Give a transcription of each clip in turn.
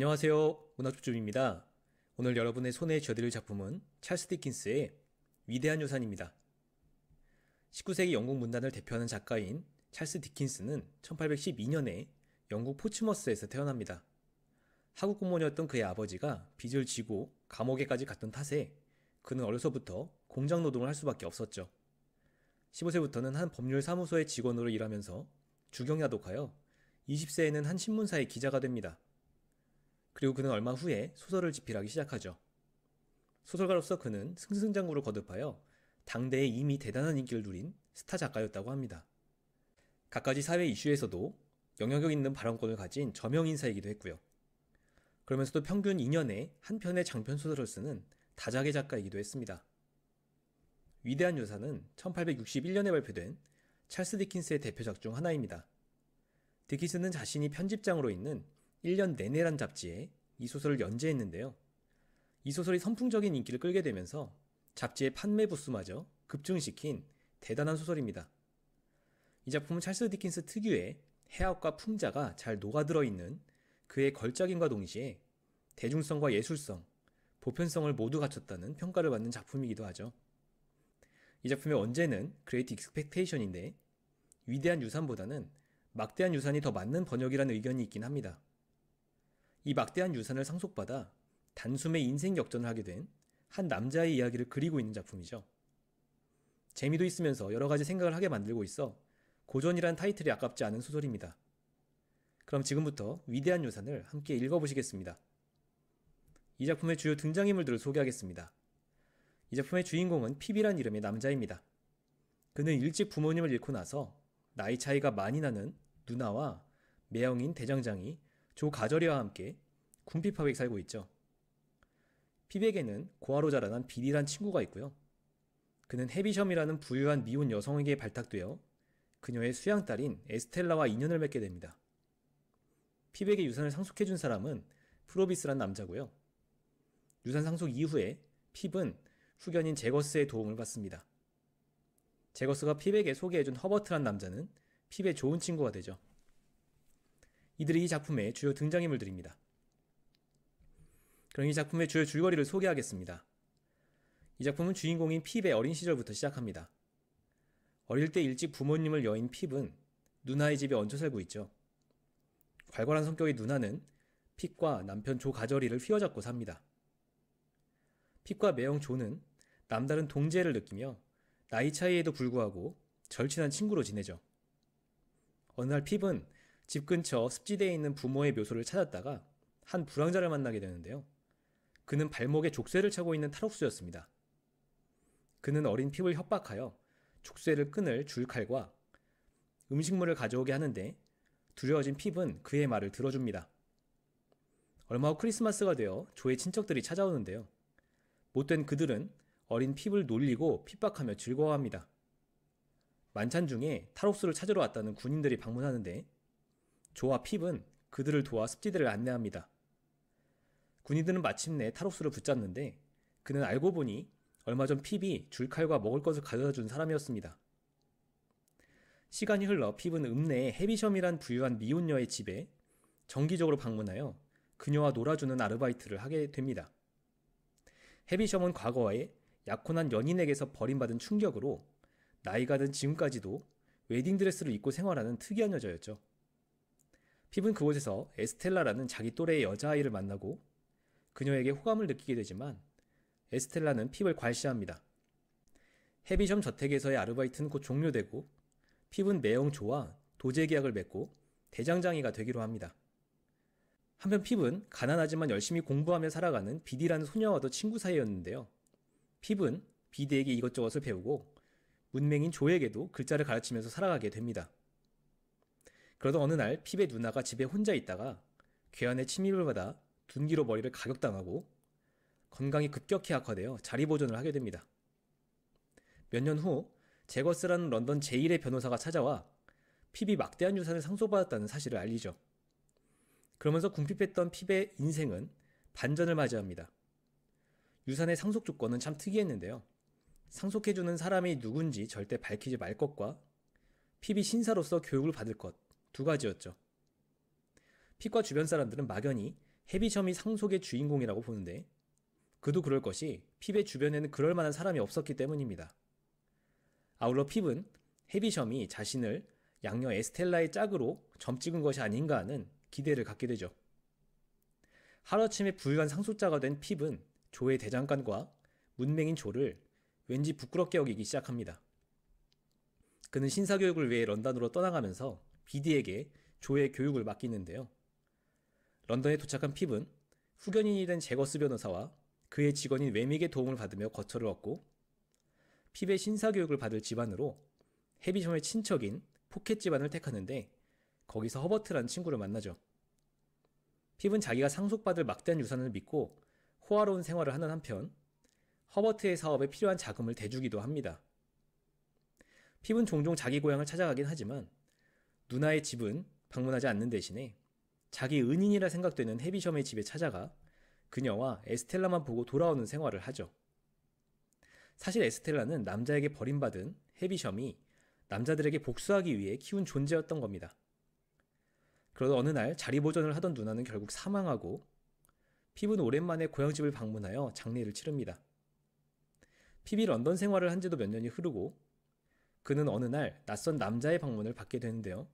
안녕하세요. 문화줍줍입니다. 오늘 여러분의 손에 쥐어드릴 작품은 찰스 디킨스의 위대한 유산입니다. 19세기 영국 문단을 대표하는 작가인 찰스 디킨스는 1812년에 영국 포츠머스에서 태어납니다. 하국 공무원이었던 그의 아버지가 빚을 지고 감옥에까지 갔던 탓에 그는 어려서부터 공장 노동을 할 수밖에 없었죠. 15세부터는 한 법률사무소의 직원으로 일하면서 주경야독하여 20세에는 한 신문사의 기자가 됩니다. 그리고 그는 얼마 후에 소설을 집필하기 시작하죠. 소설가로서 그는 승승장구를 거듭하여 당대에 이미 대단한 인기를 누린 스타 작가였다고 합니다. 갖가지 사회 이슈에서도 영향력 있는 발언권을 가진 저명 인사이기도 했고요. 그러면서도 평균 2년에 한 편의 장편 소설을 쓰는 다작의 작가이기도 했습니다. 위대한 유산은 1861년에 발표된 찰스 디킨스의 대표작 중 하나입니다. 디킨스는 자신이 편집장으로 있는 1년 내내란 잡지에 이 소설을 연재했는데요. 이 소설이 선풍적인 인기를 끌게 되면서 잡지의 판매 부수마저 급증시킨 대단한 소설입니다. 이 작품은 찰스 디킨스 특유의 해학과 풍자가 잘 녹아들어 있는 그의 걸작임과 동시에 대중성과 예술성, 보편성을 모두 갖췄다는 평가를 받는 작품이기도 하죠. 이 작품의 원제는 Great Expectation인데 위대한 유산보다는 막대한 유산이 더 맞는 번역이라는 의견이 있긴 합니다. 이 막대한 유산을 상속받아 단숨에 인생 역전을 하게 된 한 남자의 이야기를 그리고 있는 작품이죠. 재미도 있으면서 여러가지 생각을 하게 만들고 있어 고전이란 타이틀이 아깝지 않은 소설입니다. 그럼 지금부터 위대한 유산을 함께 읽어보시겠습니다. 이 작품의 주요 등장인물들을 소개하겠습니다. 이 작품의 주인공은 핍이란 이름의 남자입니다. 그는 일찍 부모님을 잃고 나서 나이 차이가 많이 나는 누나와 매형인 대장장이 조 가저리와 함께 궁핍하게 살고 있죠. 핍에게는 고아로 자라난 빌이란 친구가 있고요. 그는 헤비섬이라는 부유한 미혼 여성에게 발탁되어 그녀의 수양딸인 에스텔라와 인연을 맺게 됩니다. 핍에게 유산을 상속해준 사람은 프로비스란 남자고요. 유산 상속 이후에 핍은 후견인 제거스의 도움을 받습니다. 제거스가 핍에게 소개해준 허버트란 남자는 핍의 좋은 친구가 되죠. 이들이 이 작품의 주요 등장인물들입니다. 그럼 이 작품의 주요 줄거리를 소개하겠습니다. 이 작품은 주인공인 핍의 어린 시절부터 시작합니다. 어릴 때 일찍 부모님을 여인 핍은 누나의 집에 얹혀 살고 있죠. 괄괄한 성격의 누나는 핍과 남편 조 가저리를 휘어잡고 삽니다. 핍과 매형 조는 남다른 동지애를 느끼며 나이 차이에도 불구하고 절친한 친구로 지내죠. 어느 날 핍은 집 근처 습지대에 있는 부모의 묘소를 찾았다가 한 불황자를 만나게 되는데요. 그는 발목에 족쇄를 차고 있는 탈옥수였습니다. 그는 어린 핍을 협박하여 족쇄를 끊을 줄칼과 음식물을 가져오게 하는데 두려워진 핍은 그의 말을 들어줍니다. 얼마 후 크리스마스가 되어 조의 친척들이 찾아오는데요. 못된 그들은 어린 핍을 놀리고 핍박하며 즐거워합니다. 만찬 중에 탈옥수를 찾으러 왔다는 군인들이 방문하는데 조와 핍은 그들을 도와 습지대를 안내합니다. 군인들은 마침내 탈옥수를 붙잡는데 그는 알고 보니 얼마 전 핍이 줄칼과 먹을 것을 가져다 준 사람이었습니다. 시간이 흘러 핍은 읍내의 헤비섬이란 부유한 미혼녀의 집에 정기적으로 방문하여 그녀와 놀아주는 아르바이트를 하게 됩니다. 헤비섬은 과거에 약혼한 연인에게서 버림받은 충격으로 나이가 든 지금까지도 웨딩드레스를 입고 생활하는 특이한 여자였죠. 핍은 그곳에서 에스텔라라는 자기 또래의 여자아이를 만나고 그녀에게 호감을 느끼게 되지만 에스텔라는 핍을 괄시합니다. 헤비섬 저택에서의 아르바이트는 곧 종료되고 핍은 매형 조와 도제 계약을 맺고 대장장이가 되기로 합니다. 한편 핍은 가난하지만 열심히 공부하며 살아가는 비디라는 소녀와도 친구 사이였는데요. 핍은 비디에게 이것저것을 배우고 문맹인 조에게도 글자를 가르치면서 살아가게 됩니다. 그러던 어느 날 핍의 누나가 집에 혼자 있다가 괴한의 침입을 받아 둔기로 머리를 가격당하고 건강이 급격히 악화되어 자리보존을 하게 됩니다. 몇 년 후 제거스라는 런던 제1의 변호사가 찾아와 핍이 막대한 유산을 상속받았다는 사실을 알리죠. 그러면서 궁핍했던 핍의 인생은 반전을 맞이합니다. 유산의 상속 조건은 참 특이했는데요. 상속해주는 사람이 누군지 절대 밝히지 말 것과 핍이 신사로서 교육을 받을 것 두 가지였죠. 핍과 주변 사람들은 막연히 헤비섬이 상속의 주인공이라고 보는데 그도 그럴 것이 핍의 주변에는 그럴 만한 사람이 없었기 때문입니다. 아울러 핍은 헤비섬이 자신을 양녀 에스텔라의 짝으로 점 찍은 것이 아닌가 하는 기대를 갖게 되죠. 하루아침에 부유한 상속자가 된 핍은 조의 대장간과 문맹인 조를 왠지 부끄럽게 여기기 시작합니다. 그는 신사교육을 위해 런던으로 떠나가면서 비디에게 조의 교육을 맡기는데요. 런던에 도착한 핍은 후견인이 된 제거스 변호사와 그의 직원인 웨믹의 도움을 받으며 거처를 얻고 핍의 신사교육을 받을 집안으로 헤비섬의 친척인 포켓 집안을 택하는데 거기서 허버트라는 친구를 만나죠. 핍은 자기가 상속받을 막대한 유산을 믿고 호화로운 생활을 하는 한편 허버트의 사업에 필요한 자금을 대주기도 합니다. 핍은 종종 자기 고향을 찾아가긴 하지만 누나의 집은 방문하지 않는 대신에 자기 은인이라 생각되는 헤비섬의 집에 찾아가 그녀와 에스텔라만 보고 돌아오는 생활을 하죠. 사실 에스텔라는 남자에게 버림받은 헤비섬이 남자들에게 복수하기 위해 키운 존재였던 겁니다. 그러다 어느 날 자리보전을 하던 누나는 결국 사망하고 핍은 오랜만에 고향집을 방문하여 장례를 치릅니다. 핍이 런던 생활을 한 지도 몇 년이 흐르고 그는 어느 날 낯선 남자의 방문을 받게 되는데요.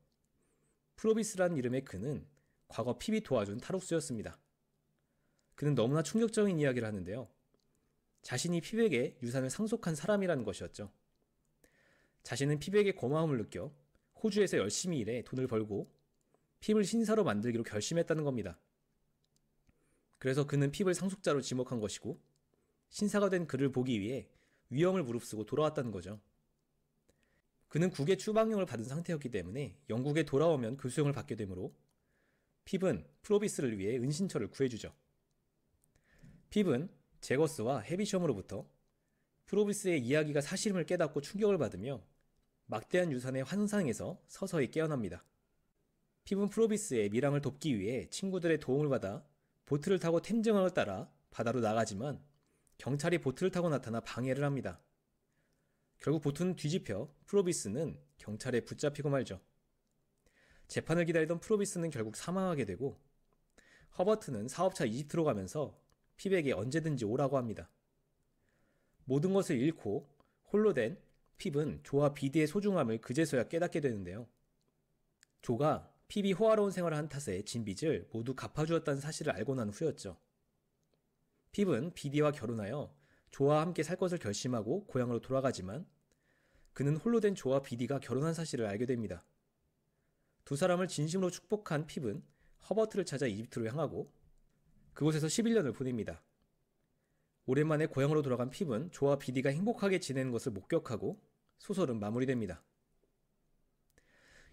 프로비스라는 이름의 그는 과거 핍이 도와준 탈옥수였습니다. 그는 너무나 충격적인 이야기를 하는데요. 자신이 핍에게 유산을 상속한 사람이라는 것이었죠. 자신은 핍에게 고마움을 느껴 호주에서 열심히 일해 돈을 벌고 핍을 신사로 만들기로 결심했다는 겁니다. 그래서 그는 핍을 상속자로 지목한 것이고 신사가 된 그를 보기 위해 위험을 무릅쓰고 돌아왔다는 거죠. 그는 국외 추방령을 받은 상태였기 때문에 영국에 돌아오면 교수형을 받게 되므로 핍은 프로비스를 위해 은신처를 구해주죠. 핍은 제거스와 헤비섬으로부터 프로비스의 이야기가 사실임을 깨닫고 충격을 받으며 막대한 유산의 환상에서 서서히 깨어납니다. 핍은 프로비스의 밀항을 돕기 위해 친구들의 도움을 받아 보트를 타고 템즈강을 따라 바다로 나가지만 경찰이 보트를 타고 나타나 방해를 합니다. 결국 보트는 뒤집혀 프로비스는 경찰에 붙잡히고 말죠. 재판을 기다리던 프로비스는 결국 사망하게 되고 허버트는 사업차 이집트로 가면서 핍에게 언제든지 오라고 합니다. 모든 것을 잃고 홀로 된 핍은 조와 비디의 소중함을 그제서야 깨닫게 되는데요. 조가 핍이 호화로운 생활을 한 탓에 진 빚을 모두 갚아주었다는 사실을 알고 난 후였죠. 핍은 비디와 결혼하여 조와 함께 살 것을 결심하고 고향으로 돌아가지만 그는 홀로 된 조와 비디가 결혼한 사실을 알게 됩니다. 두 사람을 진심으로 축복한 핍은 허버트를 찾아 이집트로 향하고 그곳에서 11년을 보냅니다. 오랜만에 고향으로 돌아간 핍은 조와 비디가 행복하게 지내는 것을 목격하고 소설은 마무리됩니다.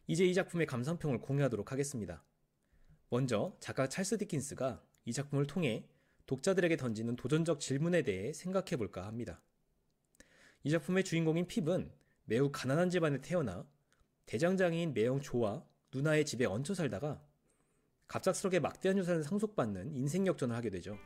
이제 이 작품의 감상평을 공유하도록 하겠습니다. 먼저 작가 찰스 디킨스가 이 작품을 통해 독자들에게 던지는 도전적 질문에 대해 생각해 볼까 합니다. 이 작품의 주인공인 핍은 매우 가난한 집안에 태어나 대장장이인 매형 조와 누나의 집에 얹혀 살다가 갑작스럽게 막대한 유산을 상속받는 인생 역전을 하게 되죠.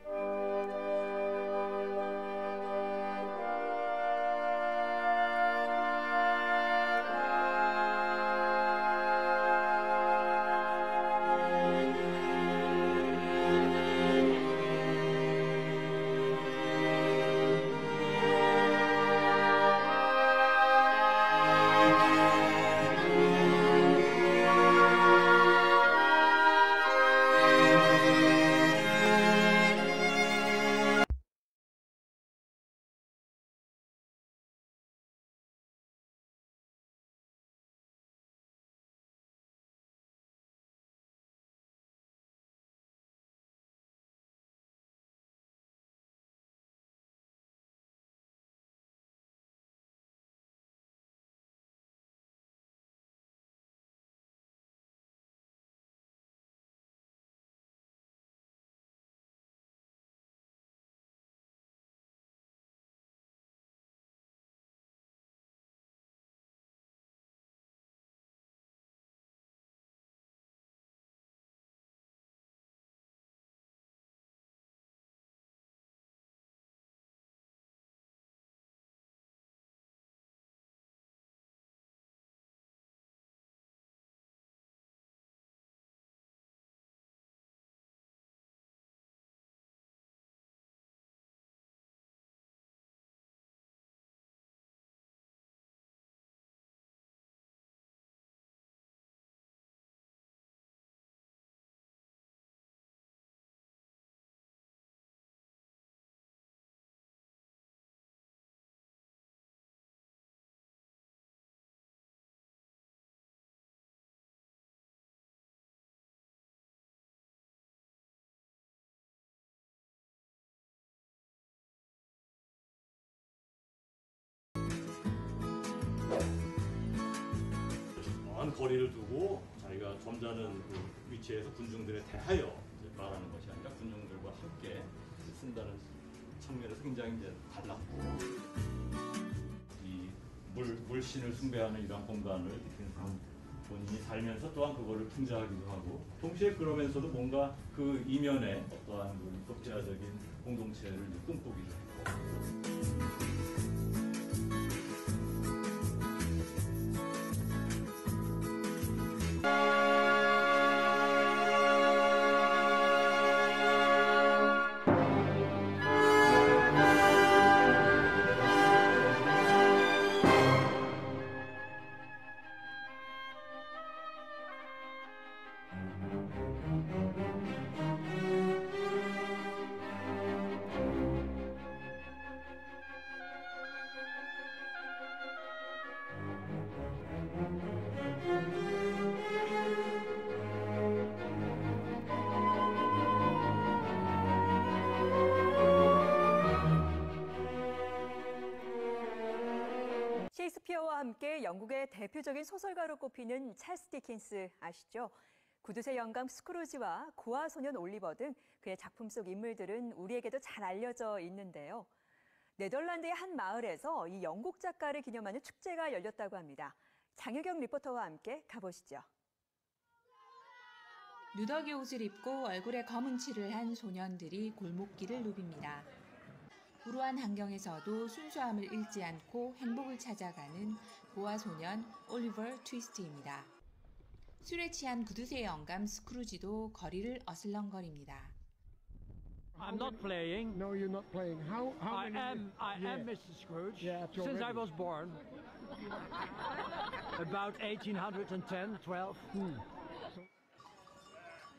적당한 거리를 두고 자기가 점잖은 그 위치에서 군중들에 대하여 말하는 것이 아니라 군중들과 함께 쓴다는 측면에서 굉장히 이제 달랐고, 이 물신을 숭배하는 이런 공간을 본인이 살면서 또한 그거를 풍자하기도 하고, 동시에 그러면서도 뭔가 그 이면에 어떠한 그 독자적인 공동체를 꿈꾸기도 하고. 셰익스피어와 함께 영국의 대표적인 소설가로 꼽히는 찰스 디킨스 아시죠? 구두쇠 영감 스크루지와 고아 소년 올리버 등 그의 작품 속 인물들은 우리에게도 잘 알려져 있는데요. 네덜란드의 한 마을에서 이 영국 작가를 기념하는 축제가 열렸다고 합니다. 장혜경 리포터와 함께 가보시죠. 누더기 옷을 입고 얼굴에 검은 칠을 한 소년들이 골목길을 누빕니다. 불우한 환경에서도 순수함을 잃지 않고 행복을 찾아가는 고아 소년 올리버 트위스트입니다. 술에 취한 구두쇠 영감 스크루지도 거리를 어슬렁거립니다. I'm not playing. No, you're not playing. I am Mr. Scrooge. Yeah, since I was born. About 1810, 12.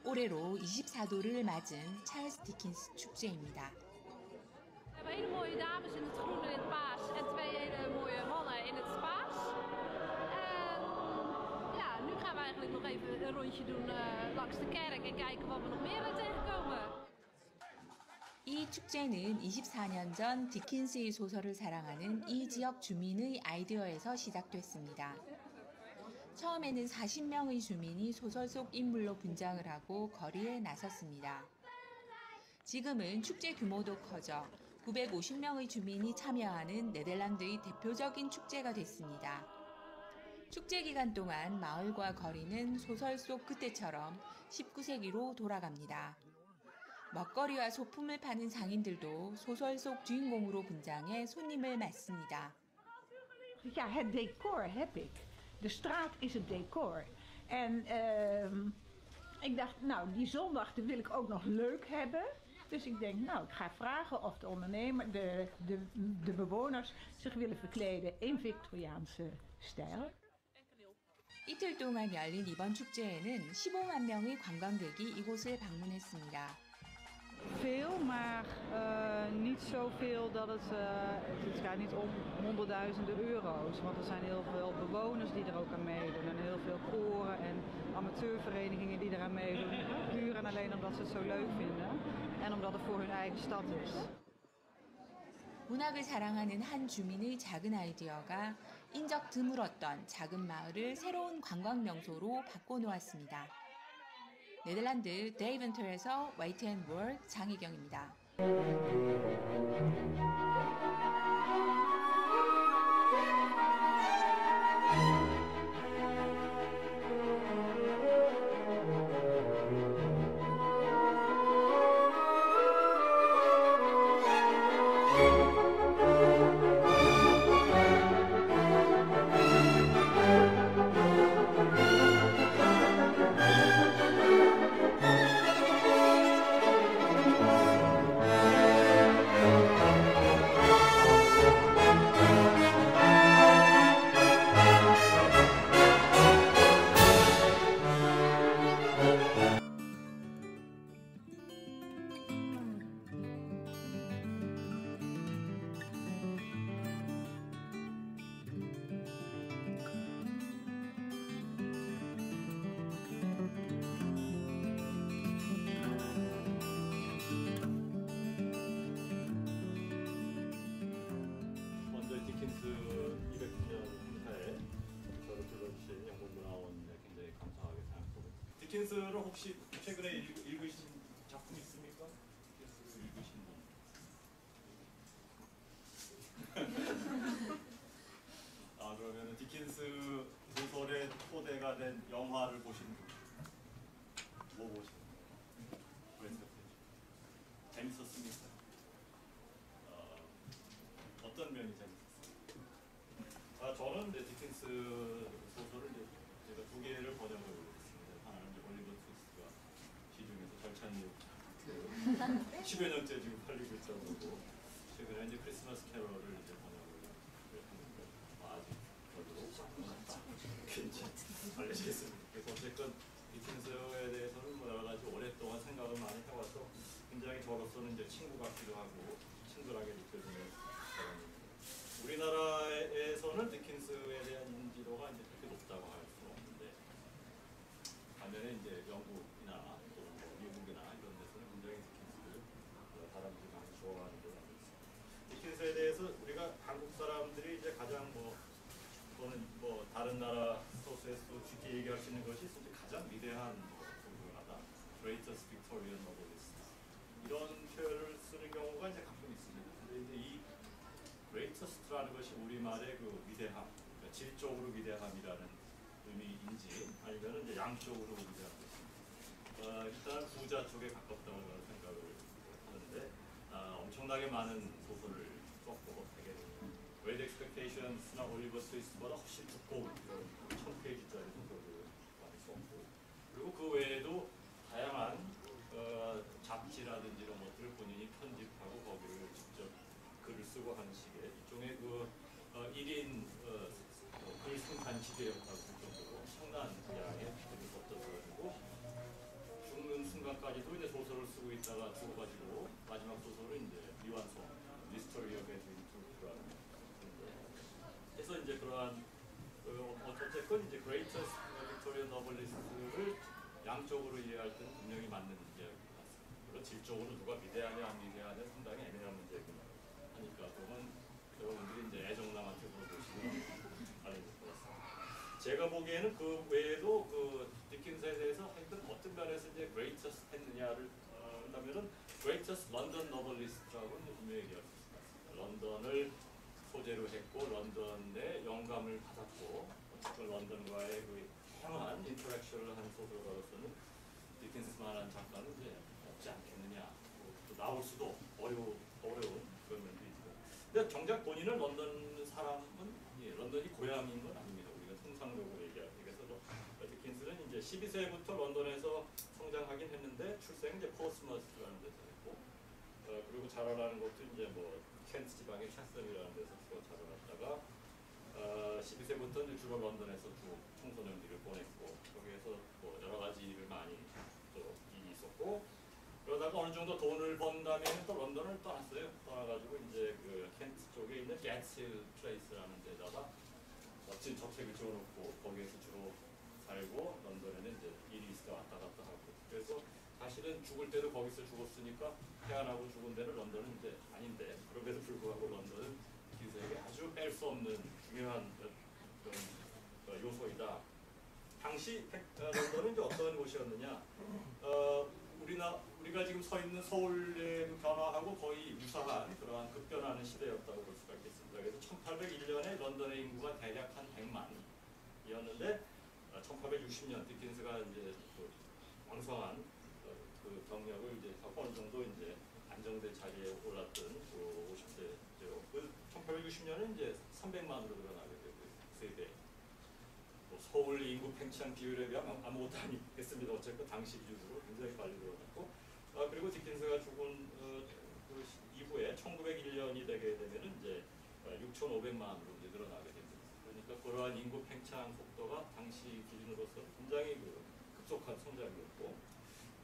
올해로 24도를 맞은 찰스 디킨스 축제입니다. We hebben hele mooie dames in het groen en in het paars en twee hele mooie mannen in het paars. En ja, nu gaan we eigenlijk nog even een rondje doen langs de kerk en kijken wat we nog meer tegenkomen. 이 축제는 24년 전 디킨스의 소설을 사랑하는 이 지역 주민의 아이디어에서 시작됐습니다. 처음에는 40명의 주민이 소설 속 인물로 분장을 하고 거리에 나섰습니다. 지금은 축제 규모도 커져 950명의 주민이 참여하는 네덜란드의 대표적인 축제가 됐습니다. 축제 기간 동안 마을과 거리는 소설 속 그때처럼 19세기로 돌아갑니다. 먹거리와 소품을 파는 상인들도 so설 속 주인공으로 분장해 손님을 맞습니다. Ja, het decor heb ik. De straat is het decor. En ik dacht, nou, die zondag die wil ik ook nog leuk hebben. Dus ik denk, nou, ik ga vragen of de ondernemer, de bewoners zich willen verkleden in Victoriaanse stijl. 이틀 동안 열린 이번 축제에는 15만 명의 관광객이 이곳을 방문했습니다. Veel, maar niet zoveel dat het gaat niet om honderdduizenden euro's. Want er zijn heel veel bewoners die er ook aan meedoen en heel veel koren en amateurverenigingen die eraan meedoen. Puur en alleen omdat ze het zo leuk vinden en omdat het voor hun eigen stad is. 문학을 사랑하는 한 주민의 작은 아이디어가 인적 드물었던 작은 마을을 새로운 관광 명소로 바꿔놓았습니다. 네덜란드 데이븐터에서 YTN 월드 장혜경입니다. 디킨스를 혹시 최근에 읽으신 작품 있습니까? 디킨스를 읽으신 분? 아, 그러면 디킨스 소설의 토대가 된 영화를 보신 분? 뭐 보셨나요? 재밌었습니까? 어떤 면이 재밌었어요? 저는 이제 디킨스 소설을 이제 제가 두 개를 번역을 했습니다. 하나는 이제 올리버 트위스트가 시중에서 절찬리에 10여 년째 지금 팔리고 있다고 하고, 최근에 이제 크리스마스 캐럴을 이제 번역을 했는데 아직 별로 괜찮지 알려지겠습니다. 그래서 어쨌건 디킨스에 대해서는 뭐 여러 가지 오랫동안 생각을 많이 해와서 굉장히 저로서는 이제 친구 같기도 하고 친근하게 느껴지는 사람입니다. 우리나라에서는 디킨스에 대한 인지도가 이제 그렇게 높다고 할 수는 없는데, 반면에 이제 영국이나 또 미국이나 이런 데서는 굉장히 디킨스를 사람들이 많이 좋아하는 걸로 알고 있습니다. 디킨스에 대해서 우리가 한국 사람들이 이제 가장 또는 다른 나라 소스에서도 쉽게 얘기할 수 있는 것이 가장 위대한 소설가다, Greatest Victorian Novelist 이런 표현을 쓰는 경우가 이제 가끔 있습니다. 근데 이제 이 Greatest라는 것이 우리말의 그 위대함, 그러니까 질적으로 위대함이라는 의미인지 아니면 이제 양적으로 위대한 것인지, 일단 부자 쪽에 가깝다고 생각을 하는데, 엄청나게 많은 소설을 썼고 되게 Great Expectations나 올리버 트위스트보다 훨씬 두꺼운 1000페이지짜리 소설을 많이 썼고, 그리고 그 외에도 다양한 잡지라든지 이런 것들을 본인이 편집하고 거기를 직접 글을 쓰고 하는 식의 일종의 1인 글 생산 시대였다고 할 정도로 엄청난 양의 글을 썼다고, 죽는 순간까지도 이제 소설을 쓰고 있다가 죽어가지고 마지막 소설은 이제 미완성 미스터리 오브 에드윈 투라는 그래서 이제 그러한 어쨌건 이제 Greatest Victorian Novelist를 양쪽으로 이해할 때는 분명히 맞는 이야기 같습니다. 물론 질적으로 누가 위대하냐 안 위대하냐 상당히 애매한 문제이긴 하니까 그건 여러분들이 이제 애정남한테 물어보시면 알아볼 것 같습니다. 제가 보기에는 그 외에도 그 디킨스에 대해서 하여튼 어떤 면에서 이제 Greatest 했느냐를 한다면은 Greatest London Novelist라고 분명히 얘기할 수 있을 것 같습니다. 런던을 소재로 했고 런던의 영감을 받았고 어쨌든 런던과의 그 다양한 인터랙션을 한 소설가로서는 디킨스만한 작가는 이제 없지 않겠느냐. 또 나올 수도 어려운 그런 면도 있고. 근데 정작 본인은 런던 사람은 런던이 고향인 건 아닙니다. 우리가 통상적으로 얘기해서 디킨스는 이제 12세부터 런던에서 성장하긴 했는데 출생은 이제 포스머스라는 데서 했고, 그리고 자라나는 것도 이제 켄트 지방의 샤슬이라는 데서 자라났다가 12세부터 이제 주로 런던에서 쭉 청소년기를 보냈고, 거기에서 여러 가지 일을 많이 또 일이 있었고, 그러다가 어느 정도 돈을 번 다음에 또 런던을 떠났어요. 떠나가지고 이제 그 켄트 쪽에 있는 겟힐 플레이스라는 데다가 멋진 저택을 지어놓고 거기에서 주로 살고, 런던에는 이제 일이 있을 때 왔다 갔다 하고, 그래서 사실은 죽을 때도 거기서 죽었으니까 태어나고 죽은 데는 런던은 이제 아닌데, 그럼에도 불구하고 런던은 기세에게 아주 뺄 수 없는 중요한 그런 요소이다. 당시 런던은 이제 어떤 곳이었느냐? 우리가 지금 서 있는 서울의 변화하고 거의 유사한 그러한 급변하는 시대였다고 볼 수가 있겠습니다. 그래서 1801년에 런던의 인구가 대략 한 100만이었는데 1860년 디킨스가 이제 왕성한 그 경력을 이제 어느 정도 이제 안정된 자리에 올랐던 그 50세죠. 그 1860년에 이제 300만으로 늘어나게 되고 세대. 서울 인구 팽창 비율에 비하면 아무것도 아니겠습니다. 어쨌든 당시 기준으로 굉장히 빨리 늘어났고, 그리고 디킨스가 죽은 그 이후에 1901년이 되게 되면은 이제 6,500만으로 이제 늘어나게 됩니다. 그러니까 그러한 인구 팽창 속도가 당시 기준으로서 굉장히 급속한 성장이었고,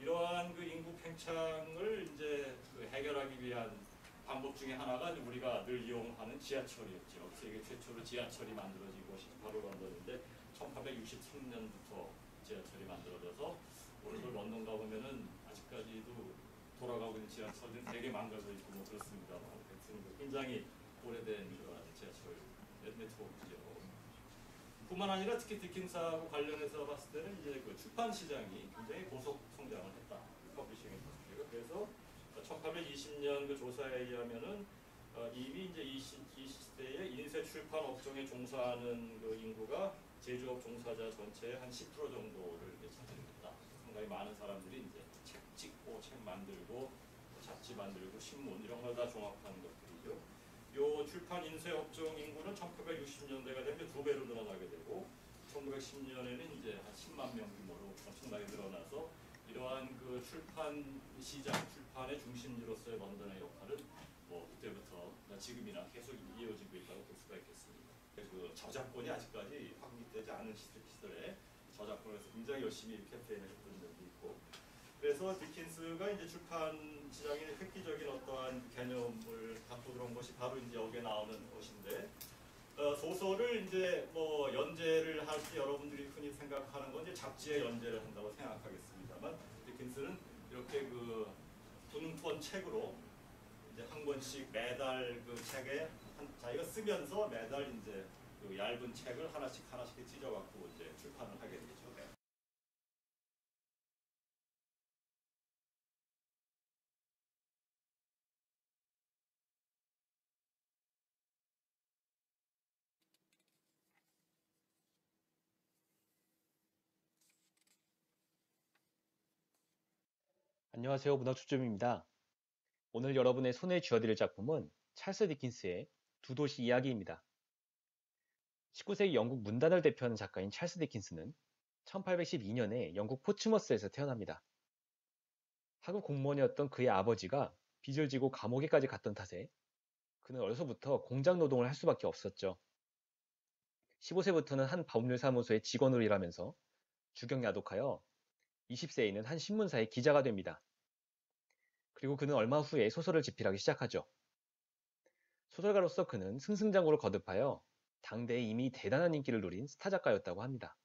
이러한 그 인구 팽창을 이제 해결하기 위한 방법 중에 하나가 우리가 늘 이용하는 지하철이었죠. 세계 최초로 지하철이 만들어진 곳이 바로 런던인데 1863년부터 지하철이 만들어져서 오늘도 런던 가보면은 아직까지도 돌아가고 있는 지하철은 되게 망가져 있고 그렇습니다만, 굉장히 오래된 그런 지하철 네트워크죠. 뿐만 아니라 특히 디킨스하고 관련해서 봤을 때는 이제 그 출판 시장이 굉장히 고속 성장을 했다. 퍼블리싱 인더스트리가. 그래서 1820년 그 조사에 의하면은 이미 이제 이 시대에 인쇄 출판 업종에 종사하는 그 인구가 제조업 종사자 전체의 한 10% 정도를 차지했다. 상당히 많은 사람들이 이제 책 찍고 책 만들고 잡지 만들고 신문 이런 걸 다 종합하는 것들이죠. 요 출판 인쇄 업종 인구는 1960년대가 되면 2배로 늘어나게 되고 1910년에는 이제 한 10만 명 규모로 엄청나게 늘어나서 이러한 그 출판 시장, 출판의 중심지로서의 런던의 역할은 뭐 그때부터 지금이나 계속 이어지고 있다고 볼 수가 있겠습니다. 그 저작권이 아직까지 확립되지 않은 시절에 저작권에서 굉장히 열심히 캠페인을 했던 적이 있고, 그래서 디킨스가 이제 출판 시장의 획기적인 어떠한 개념을 갖고 들어온 것이 바로 이제 여기에 나오는 것인데, 소설을 이제 뭐 연재를 할 때 여러분들이 흔히 생각하는 건 이제 잡지에 연재를 한다고 생각하겠습니다만, 디킨스는 이렇게 그 분권 책으로 이제 한 권씩 매달 그 책에 자기가 쓰면서 매달 이제 그 얇은 책을 하나씩 찢어갖고 이제 출판을 하게 되죠. 안녕하세요. 문학초점입니다. 오늘 여러분의 손에 쥐어드릴 작품은 찰스 디킨스의 두 도시 이야기입니다. 19세기 영국 문단을 대표하는 작가인 찰스 디킨스는 1812년에 영국 포츠머스에서 태어납니다. 하급 공무원이었던 그의 아버지가 빚을 지고 감옥에까지 갔던 탓에 그는 어려서부터 공장 노동을 할 수밖에 없었죠. 15세부터는 한 법률사무소의 직원으로 일하면서 주경야독하여 20세에는 한 신문사의 기자가 됩니다. 그리고 그는 얼마 후에 소설을 집필하기 시작하죠. 소설가로서 그는 승승장구를 거듭하여 당대에 이미 대단한 인기를 누린 스타 작가였다고 합니다.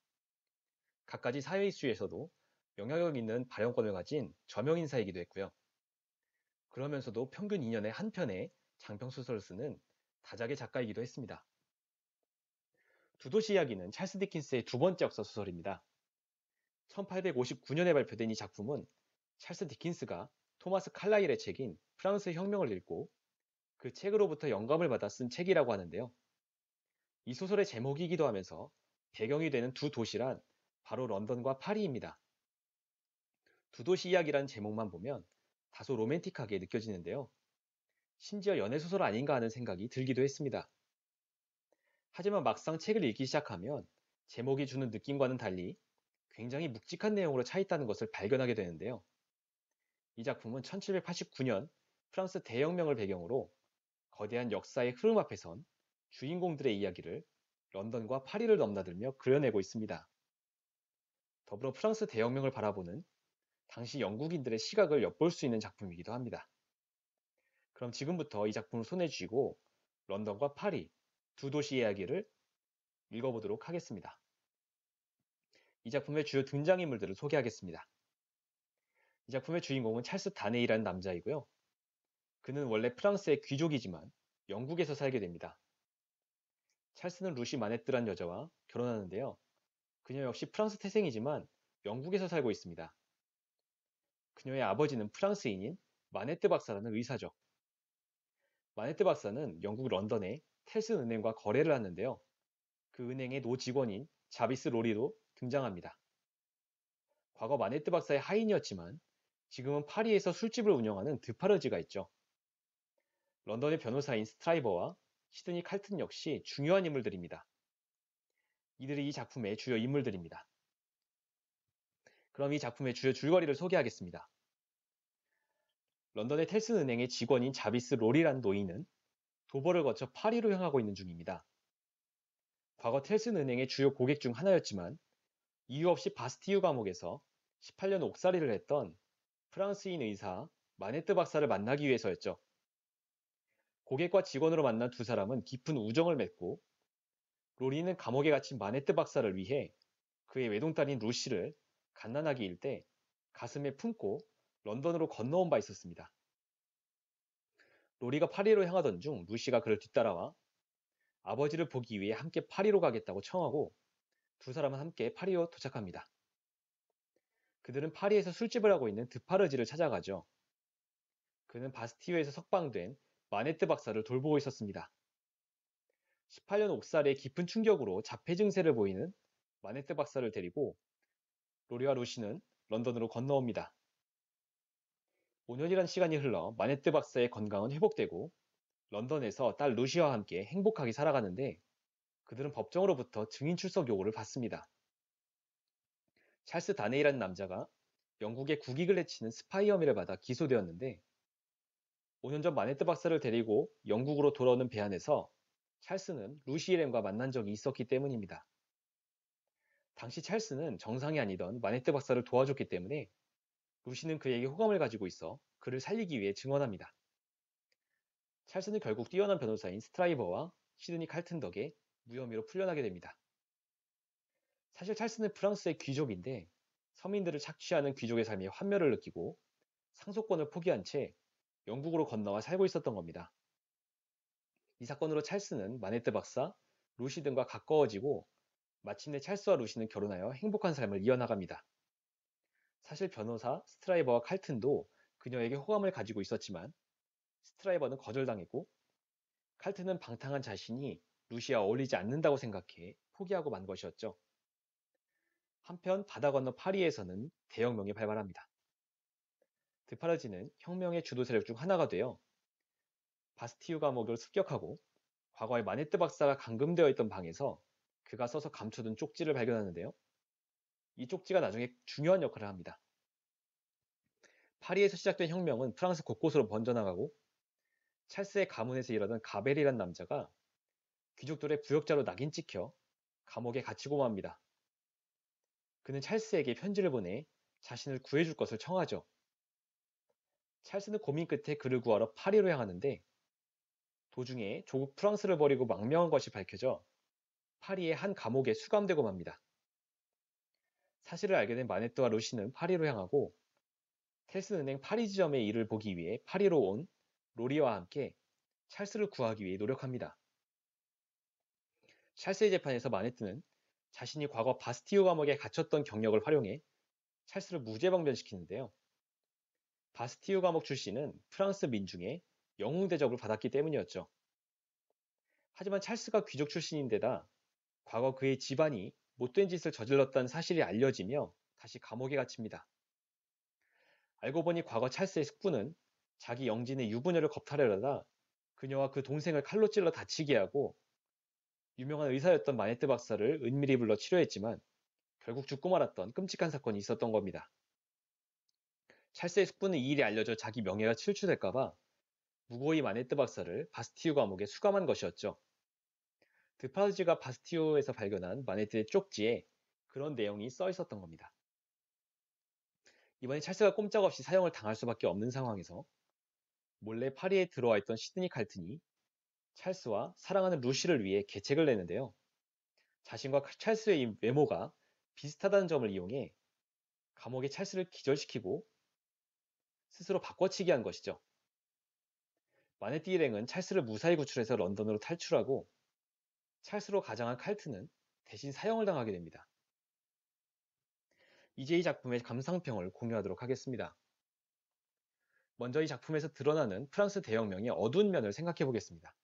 갖가지 사회 이슈에서도 영향력 있는 발언권을 가진 저명 인사이기도 했고요. 그러면서도 평균 2년에 한 편의 장편 소설을 쓰는 다작의 작가이기도 했습니다. 두 도시 이야기는 찰스 디킨스의 두 번째 역사 소설입니다. 1859년에 발표된 이 작품은 찰스 디킨스가 토마스 칼라일의 책인 프랑스의 혁명을 읽고 그 책으로부터 영감을 받아 쓴 책이라고 하는데요. 이 소설의 제목이기도 하면서 배경이 되는 두 도시란 바로 런던과 파리입니다. 두 도시 이야기란 제목만 보면 다소 로맨틱하게 느껴지는데요. 심지어 연애소설 아닌가 하는 생각이 들기도 했습니다. 하지만 막상 책을 읽기 시작하면 제목이 주는 느낌과는 달리 굉장히 묵직한 내용으로 차 있다는 것을 발견하게 되는데요. 이 작품은 1789년 프랑스 대혁명을 배경으로 거대한 역사의 흐름 앞에 선 주인공들의 이야기를 런던과 파리를 넘나들며 그려내고 있습니다. 더불어 프랑스 대혁명을 바라보는 당시 영국인들의 시각을 엿볼 수 있는 작품이기도 합니다. 그럼 지금부터 이 작품을 손에 쥐고 런던과 파리 두 도시 이야기를 읽어보도록 하겠습니다. 이 작품의 주요 등장인물들을 소개하겠습니다. 이 작품의 주인공은 찰스 다네이라는 남자이고요. 그는 원래 프랑스의 귀족이지만 영국에서 살게 됩니다. 찰스는 루시 마네뜨란 여자와 결혼하는데요. 그녀 역시 프랑스 태생이지만 영국에서 살고 있습니다. 그녀의 아버지는 프랑스인인 마네뜨 박사라는 의사죠. 마네뜨 박사는 영국 런던의 텔슨 은행과 거래를 하는데요. 그 은행의 노 직원인 자비스 로리도 등장합니다. 과거 마네뜨 박사의 하인이었지만 지금은 파리에서 술집을 운영하는 드파르지가 있죠. 런던의 변호사인 스트라이버와 시드니 칼튼 역시 중요한 인물들입니다. 이들이 이 작품의 주요 인물들입니다. 그럼 이 작품의 주요 줄거리를 소개하겠습니다. 런던의 텔슨 은행의 직원인 자비스 로리라는 노인은 도버를 거쳐 파리로 향하고 있는 중입니다. 과거 텔슨 은행의 주요 고객 중 하나였지만 이유 없이 바스티유 감옥에서 18년 옥살이를 했던 프랑스인 의사 마네뜨 박사를 만나기 위해서였죠. 고객과 직원으로 만난 두 사람은 깊은 우정을 맺고 로리는 감옥에 갇힌 마네뜨 박사를 위해 그의 외동딸인 루시를 갓난아기 일 때 가슴에 품고 런던으로 건너온 바 있었습니다. 로리가 파리로 향하던 중 루시가 그를 뒤따라와 아버지를 보기 위해 함께 파리로 가겠다고 청하고 두 사람은 함께 파리로 도착합니다. 그들은 파리에서 술집을 하고 있는 드파르지를 찾아가죠. 그는 바스티유에서 석방된 마네트 박사를 돌보고 있었습니다. 18년 옥살이의 깊은 충격으로 자폐 증세를 보이는 마네트 박사를 데리고 로리와 루시는 런던으로 건너옵니다. 5년이란 시간이 흘러 마네트 박사의 건강은 회복되고 런던에서 딸 루시와 함께 행복하게 살아가는데 그들은 법정으로부터 증인 출석 요구를 받습니다. 찰스 다네이라는 남자가 영국의 국익을 해치는 스파이 혐의를 받아 기소되었는데 5년 전 마네트 박사를 데리고 영국으로 돌아오는 배 안에서 찰스는 루시 일행과 만난 적이 있었기 때문입니다. 당시 찰스는 정상이 아니던 마네트 박사를 도와줬기 때문에 루시는 그에게 호감을 가지고 있어 그를 살리기 위해 증언합니다. 찰스는 결국 뛰어난 변호사인 스트라이버와 시드니 칼튼 덕에 무혐의로 풀려나게 됩니다. 사실 찰스는 프랑스의 귀족인데 서민들을 착취하는 귀족의 삶에 환멸을 느끼고 상속권을 포기한 채 영국으로 건너와 살고 있었던 겁니다. 이 사건으로 찰스는 마네트 박사, 루시 등과 가까워지고 마침내 찰스와 루시는 결혼하여 행복한 삶을 이어나갑니다. 사실 변호사 스트라이버와 칼튼도 그녀에게 호감을 가지고 있었지만 스트라이버는 거절당했고 칼튼은 방탕한 자신이 루시와 어울리지 않는다고 생각해 포기하고 만 것이었죠. 한편 바다 건너 파리에서는 대혁명이 발발합니다. 드파르지는 혁명의 주도 세력 중 하나가 되어 바스티유 감옥을 습격하고 과거에 마네트 박사가 감금되어 있던 방에서 그가 써서 감춰둔 쪽지를 발견하는데요. 이 쪽지가 나중에 중요한 역할을 합니다. 파리에서 시작된 혁명은 프랑스 곳곳으로 번져나가고 찰스의 가문에서 일하던 가벨이란 남자가 귀족들의 부역자로 낙인 찍혀 감옥에 갇히고 맙니다. 그는 찰스에게 편지를 보내 자신을 구해줄 것을 청하죠. 찰스는 고민 끝에 그를 구하러 파리로 향하는데 도중에 조국 프랑스를 버리고 망명한 것이 밝혀져 파리의 한 감옥에 수감되고 맙니다. 사실을 알게 된 마네트와 루시는 파리로 향하고 텔슨은행 파리 지점의 일을 보기 위해 파리로 온 로리와 함께 찰스를 구하기 위해 노력합니다. 찰스의 재판에서 마네트는 자신이 과거 바스티유 감옥에 갇혔던 경력을 활용해 찰스를 무죄방변시키는데요. 바스티유 감옥 출신은 프랑스 민중의 영웅 대접을 받았기 때문이었죠. 하지만 찰스가 귀족 출신인데다 과거 그의 집안이 못된 짓을 저질렀다는 사실이 알려지며 다시 감옥에 갇힙니다. 알고 보니 과거 찰스의 숙부는 자기 영진의 유부녀를 겁탈하려다 그녀와 그 동생을 칼로 찔러 다치게 하고 유명한 의사였던 마네트 박사를 은밀히 불러 치료했지만 결국 죽고 말았던 끔찍한 사건이 있었던 겁니다. 찰스의 숙부는 이 일이 알려져 자기 명예가 실추될까봐 무고히 마네트 박사를 바스티유 감옥에 수감한 것이었죠. 드파르지가 바스티유에서 발견한 마네트의 쪽지에 그런 내용이 써 있었던 겁니다. 이번에 찰스가 꼼짝없이 사형을 당할 수밖에 없는 상황에서 몰래 파리에 들어와 있던 시드니 칼튼이 찰스와 사랑하는 루시를 위해 계책을 내는데요. 자신과 찰스의 이 외모가 비슷하다는 점을 이용해 감옥에 찰스를 기절시키고 스스로 바꿔치기 한 것이죠. 마네트 일행은 찰스를 무사히 구출해서 런던으로 탈출하고 찰스로 가장한 칼튼은 대신 사형을 당하게 됩니다. 이제 이 작품의 감상평을 공유하도록 하겠습니다. 먼저 이 작품에서 드러나는 프랑스 대혁명의 어두운 면을 생각해 보겠습니다.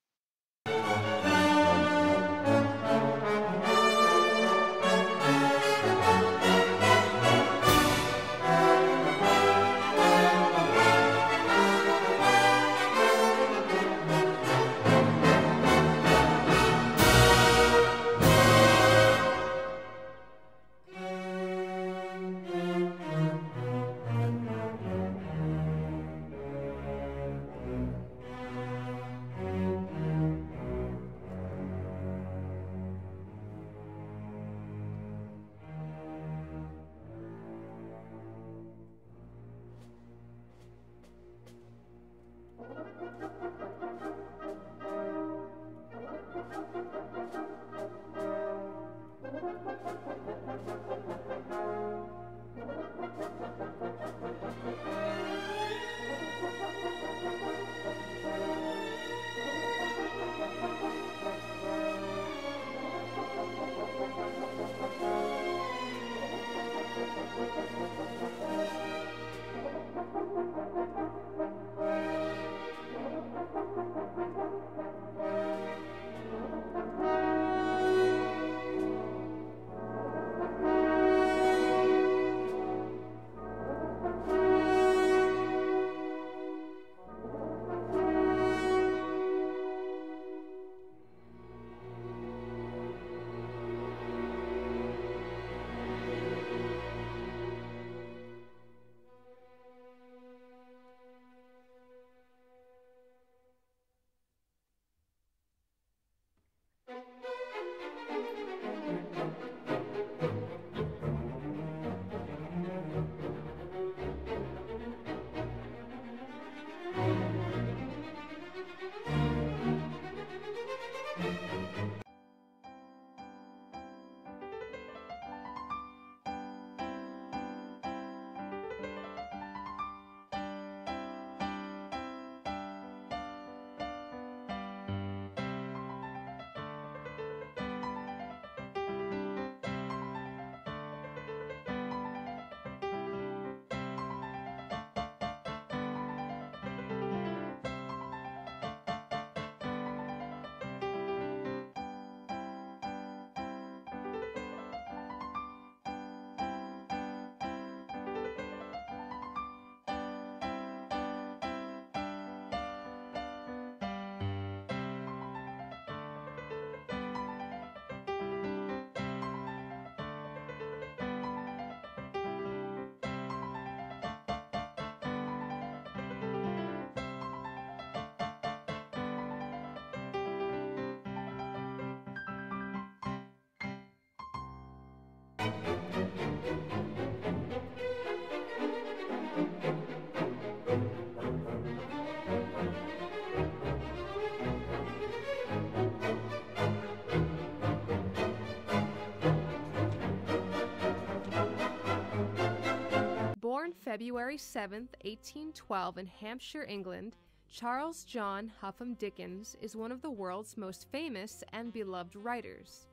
Born February 7, 1812 in Hampshire, England, Charles John Huffam Dickens is one of the world's most famous and beloved writers.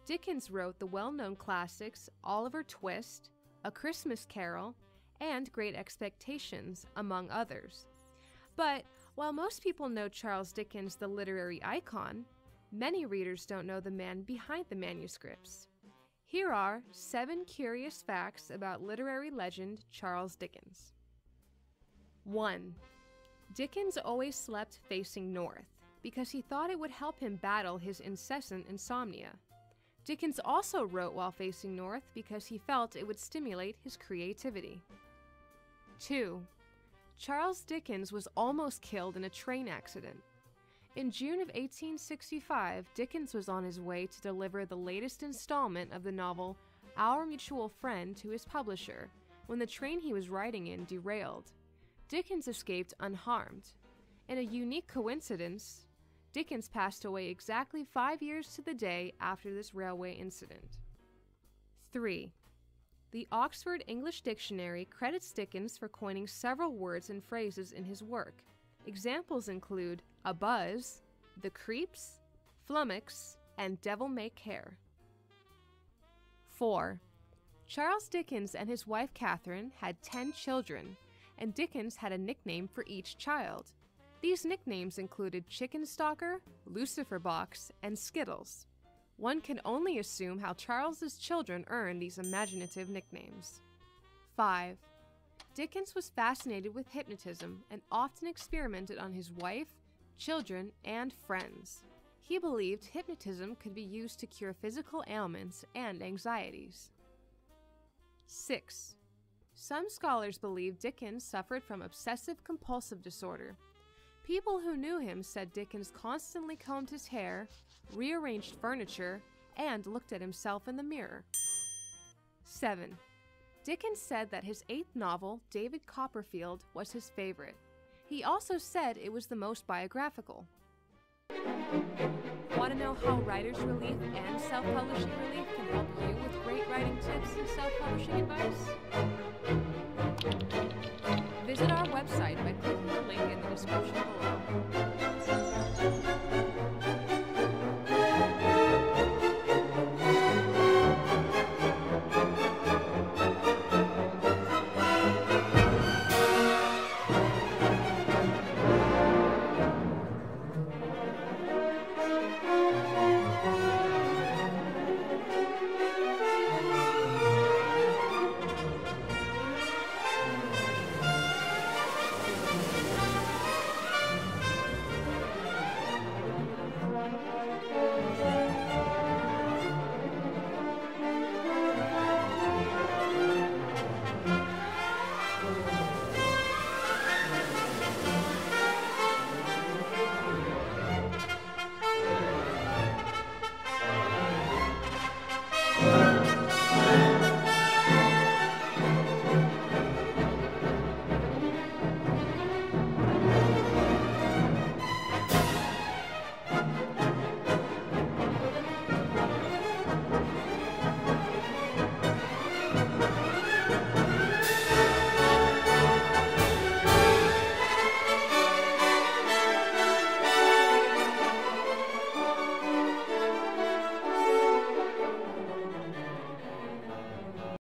Dickens wrote the well-known classics Oliver Twist, A Christmas Carol, and Great Expectations, among others. But while most people know Charles Dickens, the literary icon, many readers don't know the man behind the manuscripts. Here are 7 curious facts about literary legend Charles Dickens. 1. Dickens always slept facing north because he thought it would help him battle his incessant insomnia. Dickens also wrote while facing north because he felt it would stimulate his creativity. 2. Charles Dickens was almost killed in a train accident. In June of 1865, Dickens was on his way to deliver the latest installment of the novel Our Mutual Friend to his publisher when the train he was riding in derailed. Dickens escaped unharmed. In a unique coincidence, Dickens passed away exactly 5 years to the day after this railway incident. 3. The Oxford English Dictionary credits Dickens for coining several words and phrases in his work. Examples include a buzz, the creeps, flummox, and devil-may-care. 4. Charles Dickens and his wife Catherine had 10 children, and Dickens had a nickname for each child. These nicknames included Chicken Stalker, Lucifer Box, and Skittles. One can only assume how Charles's children earned these imaginative nicknames. 5. Dickens was fascinated with hypnotism and often experimented on his wife, children, and friends. He believed hypnotism could be used to cure physical ailments and anxieties. 6. Some scholars believe Dickens suffered from obsessive-compulsive disorder. People who knew him said Dickens constantly combed his hair, rearranged furniture, and looked at himself in the mirror. 7. Dickens said that his 8th novel, David Copperfield, was his favorite. He also said it was the most biographical. Want to know how writer's relief and self-publishing relief can help you with great writing tips and self-publishing advice? Visit our website by clicking the link in the description below.